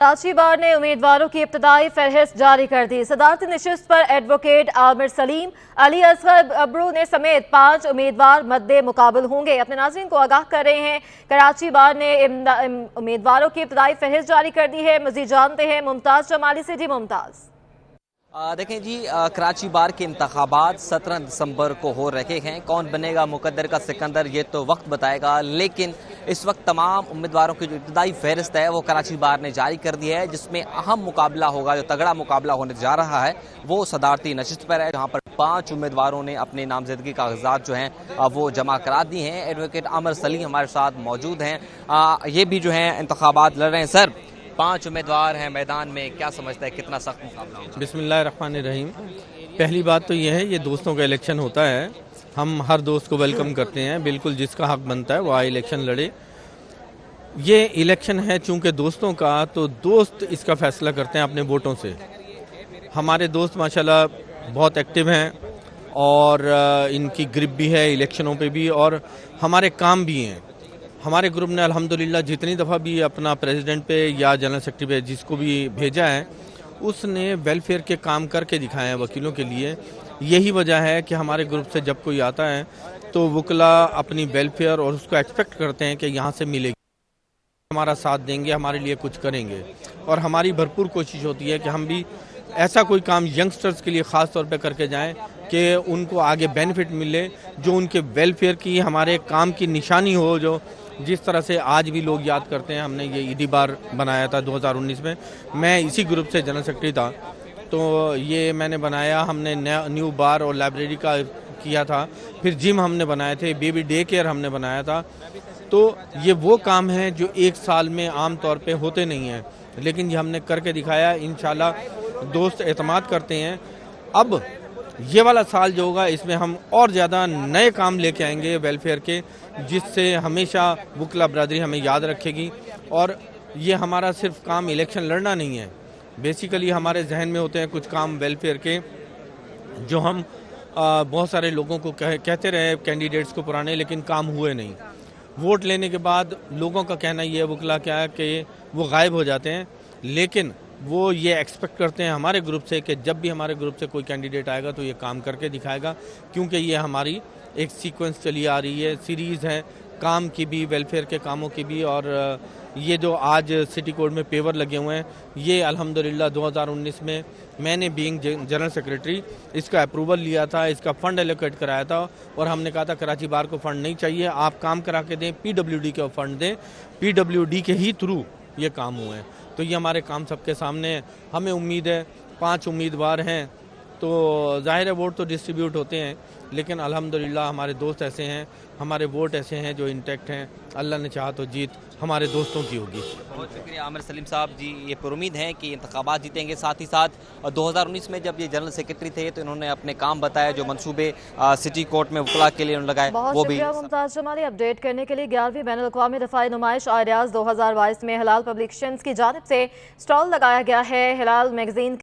कराची बार ने उम्मीदवारों की इब्तदाई फहरिस्त जारी कर दी। सदारती नशिस्त पर एडवोकेट आमिर सलीम, अली असगर अब्रू ने समेत 5 उम्मीदवार मद्दे मुकाबल होंगे। अपने नाज़रीन को आगाह कर रहे हैं, कराची बार ने उम्मीदवारों की इब्तदाई फहरिस्त जारी कर दी है। मज़ीद जानते हैं मुमताज़ जमाली से। जी मुमताज़। देखें जी, कराची बार के इंतखाबात 17 दिसंबर को हो रहे हैं। कौन बनेगा मुकद्दर का सिकंदर ये तो वक्त बताएगा, लेकिन इस वक्त तमाम उम्मीदवारों की जो इब्तदाई फहरिस्त है वो कराची बार ने जारी कर दी है, जिसमें अहम मुकाबला होगा, जो तगड़ा मुकाबला होने जा रहा है वो सदारती नशिस्त पर है, जहाँ पर 5 उम्मीदवारों ने अपने नामजदगी कागजात जो हैं वो जमा करा दिए हैं। एडवोकेट आमिर सलीम हमारे साथ मौजूद हैं, ये भी जो हैं इंतखाबात लड़ रहे हैं। सर, 5 उम्मीदवार हैं मैदान में, क्या समझता है कितना सख्त मुकाबला होगा? बिस्मिल्लाहिर्रहमानिर्रहीम। पहली बात तो यह है, ये दोस्तों का इलेक्शन होता है, हम हर दोस्त को वेलकम करते हैं। बिल्कुल जिसका हक बनता है वो आए इलेक्शन लड़े। ये इलेक्शन है चूंकि दोस्तों का, तो दोस्त इसका फैसला करते हैं अपने वोटों से। हमारे दोस्त माशाल्लाह बहुत एक्टिव हैं और इनकी ग्रिप भी है इलेक्शनों पे भी, और हमारे काम भी हैं। हमारे ग्रुप ने अल्हम्दुलिल्लाह जितनी दफ़ा भी अपना प्रेसिडेंट पे या जनरल सेक्रेटरी पे जिसको भी भेजा है, उसने वेलफेयर के काम करके दिखाए हैं वकीलों के लिए। यही वजह है कि हमारे ग्रुप से जब कोई आता है तो वकला अपनी वेलफेयर और उसको एक्सपेक्ट करते हैं कि यहाँ से मिलेगी, हमारा साथ देंगे, हमारे लिए कुछ करेंगे। और हमारी भरपूर कोशिश होती है कि हम भी ऐसा कोई काम यंगस्टर्स के लिए ख़ास तौर पे करके जाएं कि उनको आगे बेनिफिट मिले, जो उनके वेलफेयर की हमारे काम की निशानी हो। जो जिस तरह से आज भी लोग याद करते हैं, हमने ये ईदी बार बनाया था 2019 में, मैं इसी ग्रुप से जनरल सेक्रेटरी था, तो ये मैंने बनाया। हमने न्यू बार और लाइब्रेरी का किया था, फिर जिम हमने बनाए थे, बेबी डे केयर हमने बनाया था। तो ये वो काम हैं जो एक साल में आम तौर पे होते नहीं हैं, लेकिन ये हमने करके दिखाया। इंशाल्लाह दोस्त एतमाद करते हैं। अब ये वाला साल जो होगा इसमें हम और ज़्यादा नए काम लेके आएंगे वेलफेयर के, जिससे हमेशा वकला बरादरी हमें याद रखेगी। और ये हमारा सिर्फ काम इलेक्शन लड़ना नहीं है, बेसिकली हमारे जहन में होते हैं कुछ काम वेलफेयर के, जो हम बहुत सारे लोगों को कहते रहे कैंडिडेट्स को पुराने, लेकिन काम हुए नहीं। वोट लेने के बाद लोगों का कहना ये है, वकला क्या है कि वो गायब हो जाते हैं, लेकिन वो ये एक्सपेक्ट करते हैं हमारे ग्रुप से कि जब भी हमारे ग्रुप से कोई कैंडिडेट आएगा तो ये काम करके दिखाएगा, क्योंकि ये हमारी एक सीक्वेंस चली आ रही है, सीरीज़ है काम की भी, वेलफेयर के कामों की भी। और ये जो आज सिटी कोर्ट में पेवर लगे हुए हैं, ये अल्हम्दुलिल्लाह 2019 में मैंने बीइंग जनरल सेक्रेटरी इसका अप्रूवल लिया था, इसका फ़ंड एलोकेट कराया था, और हमने कहा था कराची बार को फ़ंड नहीं चाहिए, आप काम करा के दें, PWD का फ़ंड दें, PWD के ही थ्रू ये काम हुए हैं। तो ये हमारे काम सबके सामने है। हमें उम्मीद है 5 उम्मीदवार हैं, तो जाहिर है वोट तो डिस्ट्रीब्यूट होते हैं, लेकिन अल्हम्दुलिल्लाह हमारे दोस्त ऐसे हैं, हमारे वोट ऐसे हैं जो इंटैक्ट हैं। अल्लाह ने चाहा तो जीत हमारे दोस्तों की होगी। बहुत शुक्रिया आमिर सलीम साहब जी, ये पुरुमीद हैं कि इंतखाबात जीतेंगे। साथ ही साथ 2019 में जब ये जनरल सेक्रेटरी थे तो इन्होंने अपने काम बताया, जो मनसूबे सिटी कोर्ट में वकला के लिए उन्होंने लगाए, वो भी। मुमताज़ जमाली अपडेट करने के लिए। 11वीं बैनुल अक़वामी दफ़ाई नुमाइश आरियाज़ 2022 में हिलाल पब्लिकेशंस की जानिब से स्टॉल लगाया गया है। हिलाल मैगजीन